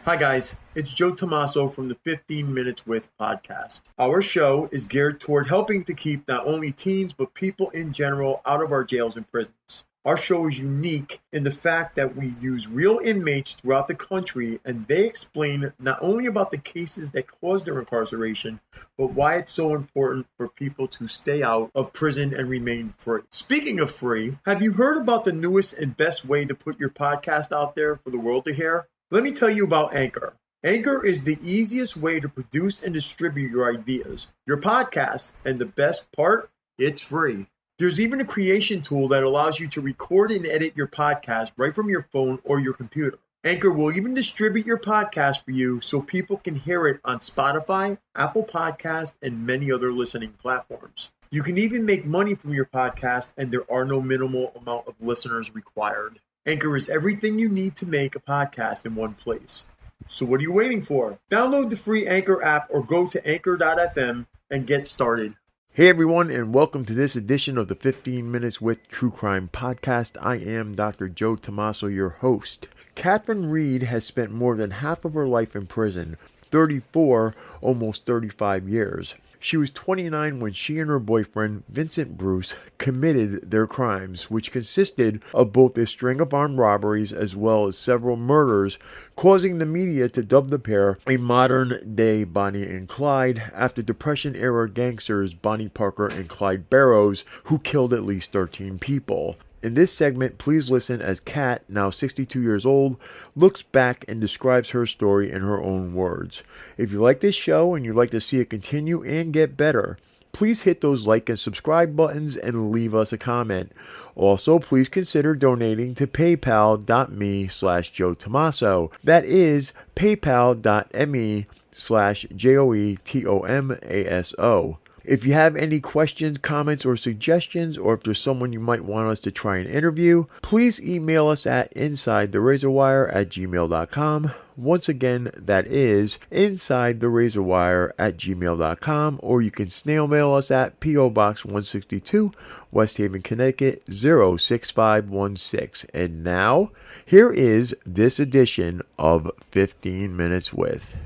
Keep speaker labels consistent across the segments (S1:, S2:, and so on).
S1: Hi guys, it's Joe Tommaso from the 15 Minutes With podcast. Our show is geared toward helping to keep not only teens but people in general out of our jails and prisons. Our show is unique in the fact that we use real inmates throughout the country and they explain not only about the cases that cause their incarceration, but why it's so important for people to stay out of prison and remain free. Speaking of free, have you heard about the newest and best way to put your podcast out there for the world to hear? Let me tell you about Anchor. Anchor is the easiest way to produce and distribute your ideas, your podcast, and the best part, it's free. There's even a creation tool that allows you to record and edit your podcast right from your phone or your computer. Anchor will even distribute your podcast for you so people can hear it on Spotify, Apple Podcasts, and many other listening platforms. You can even make money from your podcast, and there are no minimal amount of listeners required. Anchor is everything you need to make a podcast in one place. So what are you waiting for? Download the free Anchor app or go to anchor.fm and get started. Hey everyone, and welcome to this edition of the 15 Minutes with True Crime podcast. I am Dr. Joe Tommaso, your host. Catherine Reed has spent more than half of her life in prison, 34, almost 35 years. She was 29 when she and her boyfriend, Vincent Bruce, committed their crimes, which consisted of both a string of armed robberies as well as several murders, causing the media to dub the pair a modern-day Bonnie and Clyde after Depression-era gangsters Bonnie Parker and Clyde Barrows, who killed at least 13 people. In this segment, please listen as Kat, now 62 years old, looks back and describes her story in her own words. If you like this show and you'd like to see it continue and get better, please hit those like and subscribe buttons and leave us a comment. Also, please consider donating to paypal.me/Joe Tommaso. That is paypal.me/JoeTomaso. If you have any questions, comments, or suggestions, or if there's someone you might want us to try and interview, please email us at insidetherazorwire@gmail.com. Once again, that is insidetherazorwire@gmail.com, or you can snail mail us at P.O. Box 162, West Haven, Connecticut 06516. And now, here is this edition of 15 Minutes With.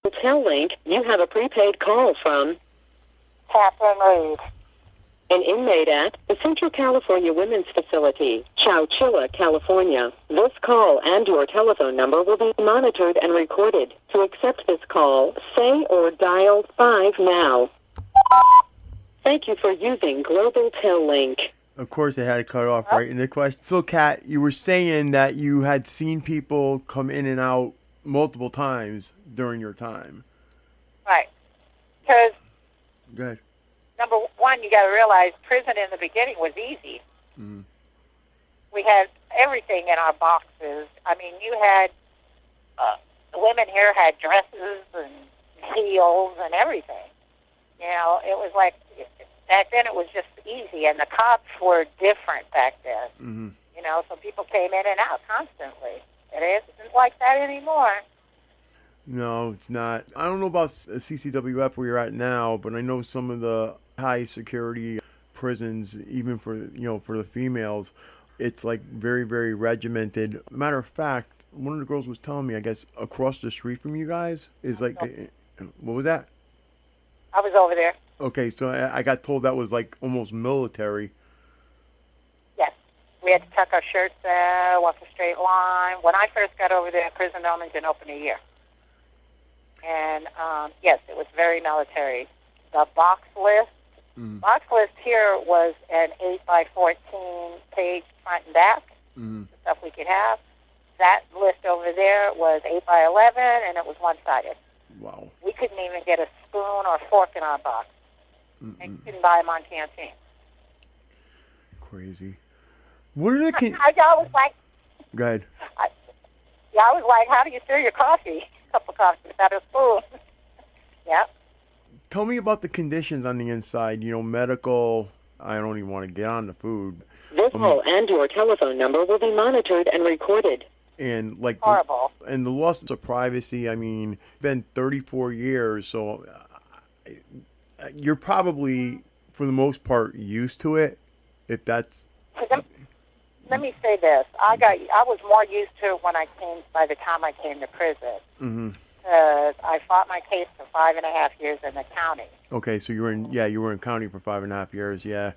S2: Hotel link, you have a prepaid call from
S3: Catherine Reed,
S2: an inmate at the Central California Women's Facility, Chowchilla, California. This call and your telephone number will be monitored and recorded. To accept this call, say or dial 5 now. Thank you for using Global Tel Link.
S1: Of course, they had to cut off right in the question. So, Kat, you were saying that you had seen people come in and out multiple times during your time.
S3: right? Because
S1: Good.
S3: number one, you got to realize prison in the beginning was easy.
S1: Mm.
S3: We had everything in our boxes. I mean, you had women here had dresses and heels and everything. You know, it was like back then. It was just easy, and the cops were different back then.
S1: Mm-hmm.
S3: You know, so people came in and out constantly. It isn't like that anymore.
S1: No, it's not. I don't know about CCWF where you're at now, but I know some of the high security prisons, even for for the females, it's like very, very regimented. Matter of fact, one of the girls was telling me, I guess across the street from you guys is like, what was that?
S3: I was over there.
S1: Okay, so I got told that was like almost military.
S3: Yes. We had to tuck our shirts in, walk a straight line. When I first got over there, prison only didn't open a year. And, yes, it was very military. The box list here was an 8x14 page front and back, the stuff we could have. That list over there was 8x11, and it was one-sided.
S1: Wow.
S3: We couldn't even get a spoon or fork in our box. And you couldn't buy them on canteen.
S1: Crazy. What are the...
S3: I was like...
S1: Go ahead.
S3: I was like, how do you fill your coffee? Cup of coffee without a spoon. Yep.
S1: Tell me about the conditions on the inside, medical. I don't even want to get on the food.
S2: This call and your telephone number will be monitored and recorded.
S1: And like
S3: horrible.
S1: And the loss of privacy, I mean, been 34 years, so you're probably, for the most part, used to it, if that's...
S3: let me say this. I was more used to it by the time I came to prison.
S1: Mm-hmm.
S3: I fought my case for 5.5 years in the county.
S1: Okay, so you were in county for 5.5 years, yeah.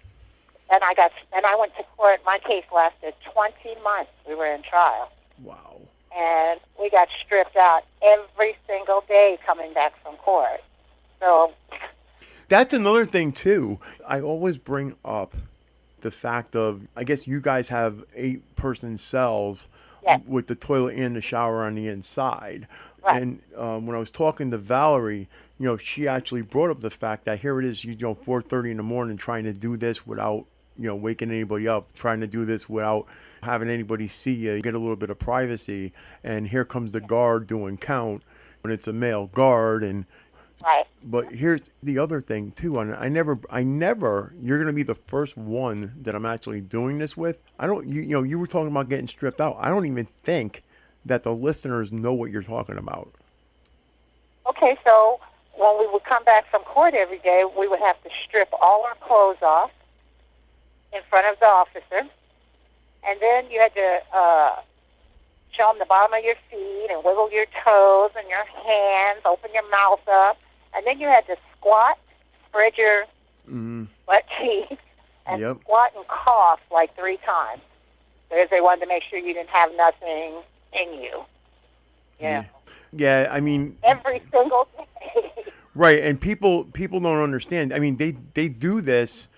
S3: And I went to court. My case lasted 20 months. We were in trial.
S1: Wow.
S3: And we got stripped out every single day coming back from court. So
S1: that's another thing too. I always bring up the fact of, I guess you guys have 8-person cells. Yes. With the toilet and the shower on the inside. Right. And when I was talking to Valerie, she actually brought up the fact that here it is, 4:30 in the morning, trying to do this without, waking anybody up, trying to do this without having anybody see you, get a little bit of privacy. And here comes the guard doing count when it's a male guard. And
S3: right.
S1: But here's the other thing too. And I never, you're going to be the first one that I'm actually doing this with. You were talking about getting stripped out. I don't even think that the listeners know what you're talking about.
S3: Okay, so when we would come back from court every day, we would have to strip all our clothes off in front of the officer. And then you had to show them the bottom of your feet and wiggle your toes and your hands, open your mouth up. And then you had to squat, spread your butt cheeks, and squat and cough like 3 times. Because they wanted to make sure you didn't have nothing in you. Yeah.
S1: Yeah, I mean...
S3: every single day.
S1: Right, and people don't understand. I mean, they do this.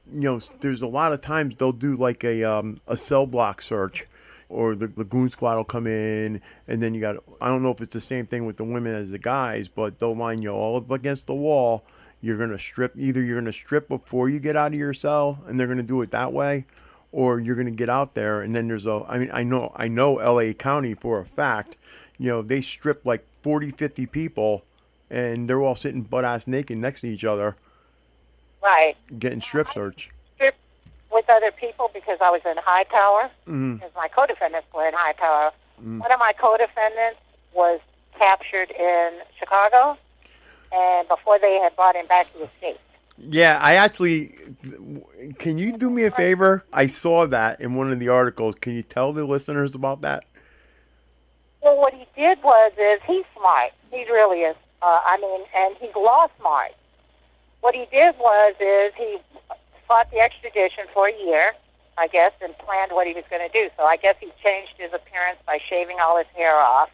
S1: There's a lot of times they'll do like a cell block search, or the goon squad will come in, and then I don't know if it's the same thing with the women as the guys, but they'll line you all up against the wall. You're going to strip. Either you're going to strip before you get out of your cell, and they're going to do it that way, or you're going to get out there, and then I know LA County for a fact, they strip like 40, 50 people, and they're all sitting butt-ass naked next to each other.
S3: Right.
S1: Getting strip search.
S3: Strip with other people because I was in high power. Because my co-defendants were in high power. One of my co-defendants was captured in Chicago, and before they had brought him back, he escaped.
S1: Yeah, can you do me a favor? I saw that in one of the articles. Can you tell the listeners about that?
S3: Well, what he did is he's smart. He really is. And he's law smart. What he did is he fought the extradition for a year, I guess, and planned what he was going to do. So I guess he changed his appearance by shaving all his hair off.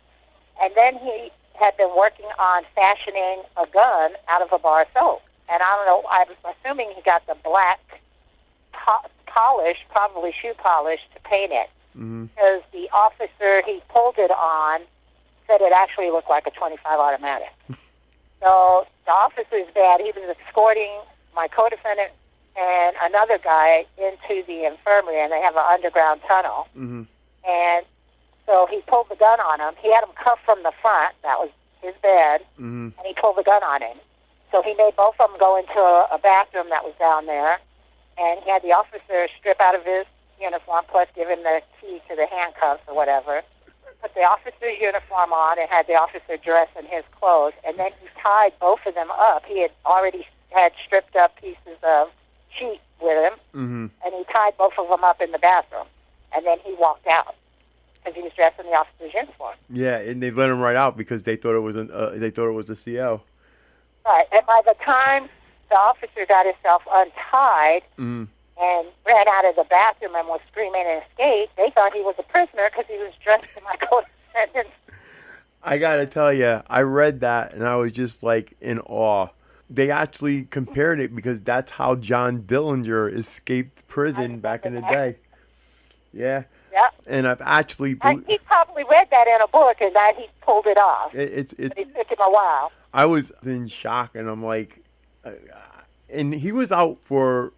S3: And then he had been working on fashioning a gun out of a bar of soap. And I don't know, I'm assuming he got the black polish, probably shoe polish, to paint it. Because the officer he pulled it on said it actually looked like a .25 automatic. So the officer's bad. He was escorting my co-defendant and another guy into the infirmary, and they have an underground tunnel. And so he pulled the gun on him. He had him cuffed from the front. That was his bed. And he pulled the gun on him. So he made both of them go into a bathroom that was down there, and he had the officer strip out of his uniform, plus give him the key to the handcuffs or whatever. Put the officer's uniform on and had the officer dress in his clothes, and then he tied both of them up. He had already had stripped up pieces of sheet with him, and he tied both of them up in the bathroom, and then he walked out because he was dressed in the officer's uniform.
S1: Yeah, and they let him right out because they thought it was a CO.
S3: Right, and by the time the officer got himself untied and ran out of the bathroom and was screaming and escaped, they thought he was a prisoner because he was dressed in my co-defendant.
S1: I gotta tell you, I read that and I was just like in awe. They actually compared it because that's how John Dillinger escaped prison back in the day. Yeah.
S3: Yeah.
S1: And I've actually...
S3: he probably read that in a book and that he pulled it off.
S1: But it
S3: took him a while.
S1: I was in shock, and I'm like... and he was out for...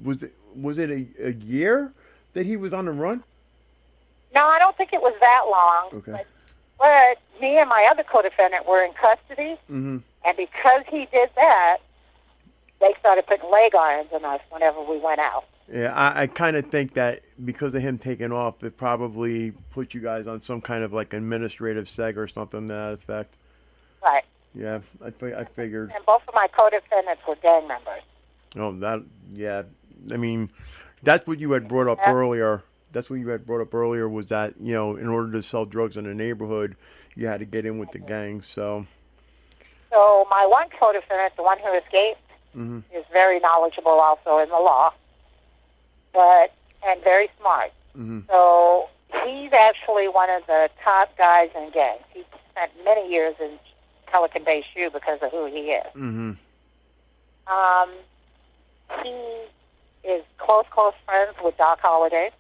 S1: Was it a year that he was on the run?
S3: No, I don't think it was that long.
S1: Okay.
S3: But me and my other co-defendant were in custody, and because he did that, they started putting leg irons on us whenever we went out.
S1: Yeah, I kind of think that because of him taking off, it probably put you guys on some kind of like administrative seg or something to that effect.
S3: Right.
S1: Yeah, I figured.
S3: And both of my co-defendants were gang members.
S1: Oh, yeah. I mean, that's what you had brought up earlier, That's what you had brought up earlier, was that, you know, in order to sell drugs in a neighborhood, you had to get in with the gang. So
S3: my one co-defendant, the one who escaped, is very knowledgeable also in the law, and very smart. So he's actually one of the top guys in gangs. He spent many years in Pelican Bay Shoe because of who he is. He is close friends with Doc Holliday.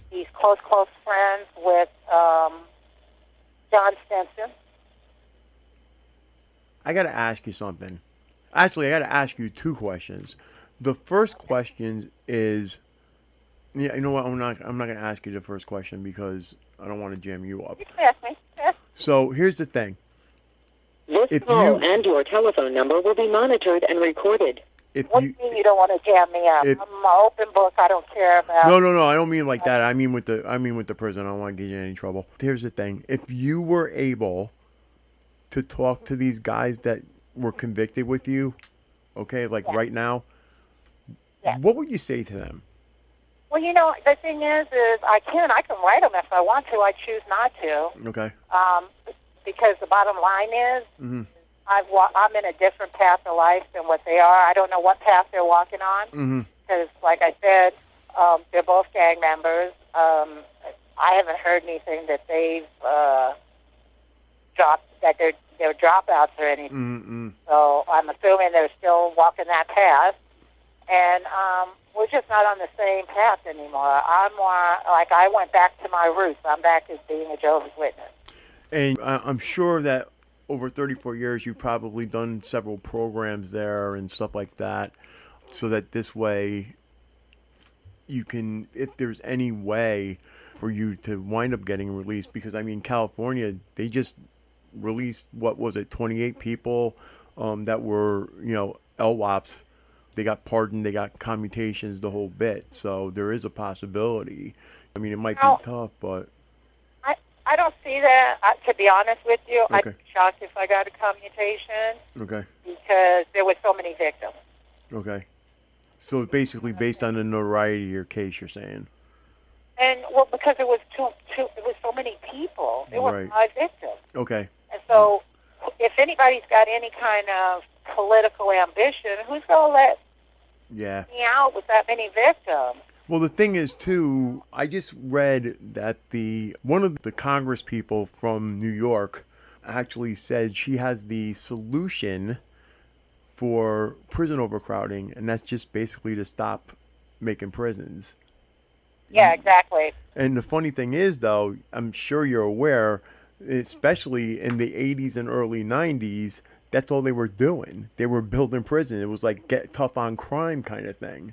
S3: He's close friends with John Stinson.
S1: I got to ask you something. Actually, I got to ask you two questions. The first question is, yeah, you know what? I'm not going to ask you the first question because I don't want to jam you up.
S3: You can ask me. Yeah.
S1: So here's the thing.
S2: This call and your telephone number will be monitored and recorded.
S3: What do you mean you don't want to jam me up? I'm an open book. I don't care about.
S1: No. I don't mean like that. I mean with the prison. I don't want to get you in any trouble. Here's the thing. If you were able to talk to these guys that were convicted with you, okay, like right now, what would you say to them?
S3: Well, you know, the thing is I can write them if I want to. I choose not to.
S1: Okay.
S3: Because the bottom line is, I'm in a different path of life than what they are. I don't know what path they're walking on. Because, like I said, they're both gang members. I haven't heard anything that they've dropped, that they're dropouts or anything. So I'm assuming they're still walking that path. And we're just not on the same path anymore. I'm more like I went back to my roots. I'm back as being a Jehovah's Witness. And
S1: I'm sure that over 34 years, you've probably done several programs there and stuff like that, so that this way you can, if there's any way for you to wind up getting released, because I mean, California, they just released, 28 people that were, LWOPS. They got pardoned, they got commutations, the whole bit. So there is a possibility. I mean, it might be tough, but
S3: I don't see that. To be honest with you, I'd be shocked if I got a commutation.
S1: Okay.
S3: Because there were so many victims.
S1: Okay. So basically, based on the notoriety of your case, you're saying.
S3: And because it was it was so many people. There were 5 victims.
S1: Okay.
S3: And so, if anybody's got any kind of political ambition, who's going to let me out with that many victims?
S1: Well, the thing is, too, I just read that one of the Congress people from New York actually said she has the solution for prison overcrowding, and that's just basically to stop making prisons.
S3: Yeah, exactly.
S1: And the funny thing is, though, I'm sure you're aware, especially in the 80s and early 90s, that's all they were doing. They were building prison. It was like get tough on crime kind of thing.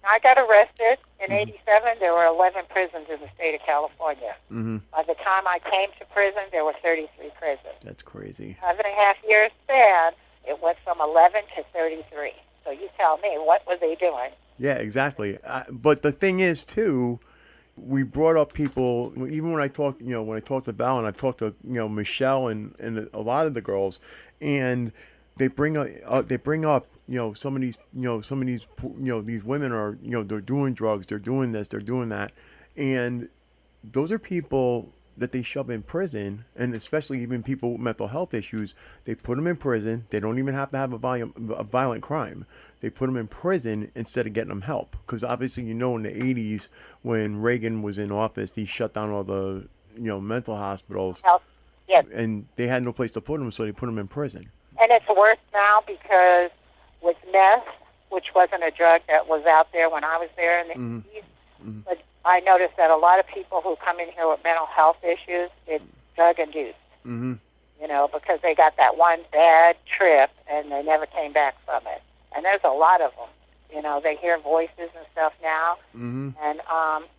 S3: I got arrested in '87. There were 11 prisons in the state of California. By the time I came to prison, there were 33 prisons.
S1: That's crazy.
S3: 5.5 years span, it went from 11 to 33. So you tell me, what were they doing?
S1: Yeah, exactly. But the thing is, too, we brought up people, even when I talked, when I talked to Val and I talked to, Michelle and a lot of the girls, and they bring up, some of these, these women are, they're doing drugs, they're doing this, they're doing that. And those are people that they shove in prison, and especially even people with mental health issues, they put them in prison. They don't even have to have a violent crime. They put them in prison instead of getting them help. Because obviously, in the 80s, when Reagan was in office, he shut down all the, mental hospitals.
S3: Yes.
S1: And they had no place to put them, so they put them in prison.
S3: And it's worse now because with meth, which wasn't a drug that was out there when I was there in the 80s, but I noticed that a lot of people who come in here with mental health issues, it's drug-induced. Because they got that one bad trip and they never came back from it. And there's a lot of them. They hear voices and stuff now, and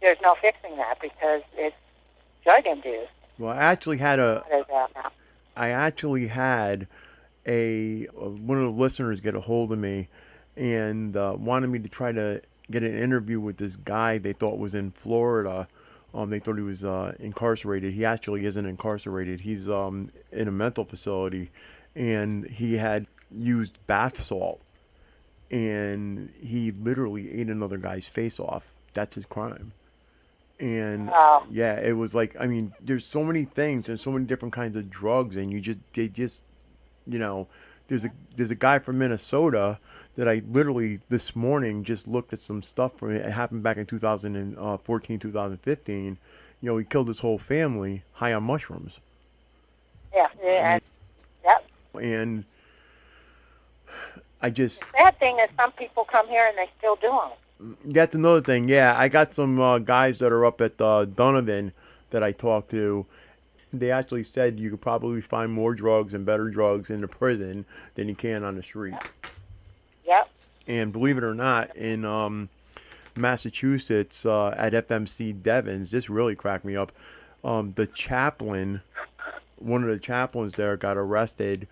S3: there's no fixing that because it's drug-induced.
S1: Well, I actually had one of the listeners get a hold of me and wanted me to try to get an interview with this guy they thought was in Florida. They thought he was incarcerated. He actually isn't incarcerated. He's in a mental facility, and he had used bath salt, and he literally ate another guy's face off that's his crime. And
S3: Wow.
S1: yeah, it was like, I mean, there's so many things and so many different kinds of drugs, and they just, you know, there's a guy from Minnesota that I literally this morning just looked at some stuff from it. It happened back in 2014, 2015. You know, he killed his whole family high on mushrooms.
S3: Yeah. Yeah. Yep.
S1: And I just,
S3: The sad thing is some people come here and they still do them.
S1: that's another thing. Yeah, I got some guys that are up at Donovan that I talked to. They actually said you could probably find more drugs and better drugs in the prison than you can on the street.
S3: Yep.
S1: And believe it or not, in Massachusetts at FMC Devon's, this really cracked me up. The chaplain, one of the chaplains there, got arrested.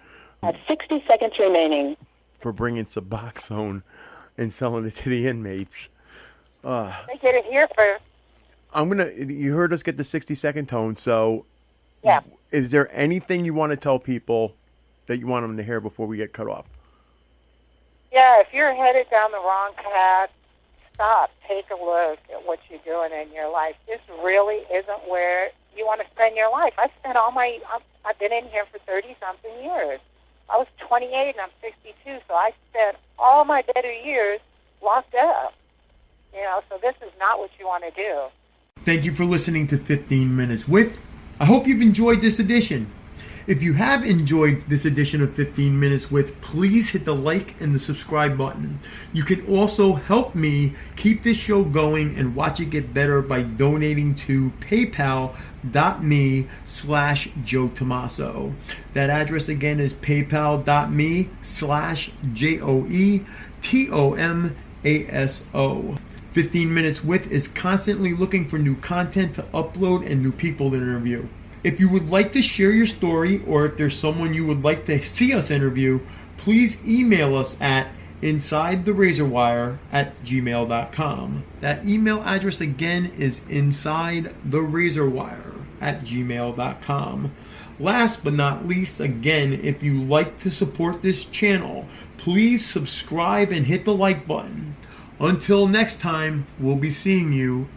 S2: 60 seconds remaining.
S1: For bringing Suboxone and selling it to the inmates.
S3: They get it here for.
S1: You heard us get the 60-second tone, so
S3: Yeah.
S1: is there anything you want to tell people that you want them to hear before we get cut off?
S3: Yeah, if you're headed down the wrong path, stop. Take a look at what you're doing in your life. This really isn't where you want to spend your life. I've been in here for 30-something years. I was 28 and I'm 62, so I spent all my better years locked up. You know, so this is not what you want to do.
S1: Thank you for listening to 15 Minutes With. I hope you've enjoyed this edition. If you have enjoyed this edition of 15 Minutes With, please hit the like and the subscribe button. You can also help me keep this show going and watch it get better by donating to paypal.me/Joe Tomaso. That address again is paypal.me/JoeTomaso. 15 Minutes With is constantly looking for new content to upload and new people to interview. If you would like to share your story, or if there's someone you would like to see us interview, please email us at insidetherazorwire@gmail.com. That email address again is insidetherazorwire@gmail.com. Last but not least, again, if you like to support this channel, please subscribe and hit the like button. Until next time, we'll be seeing you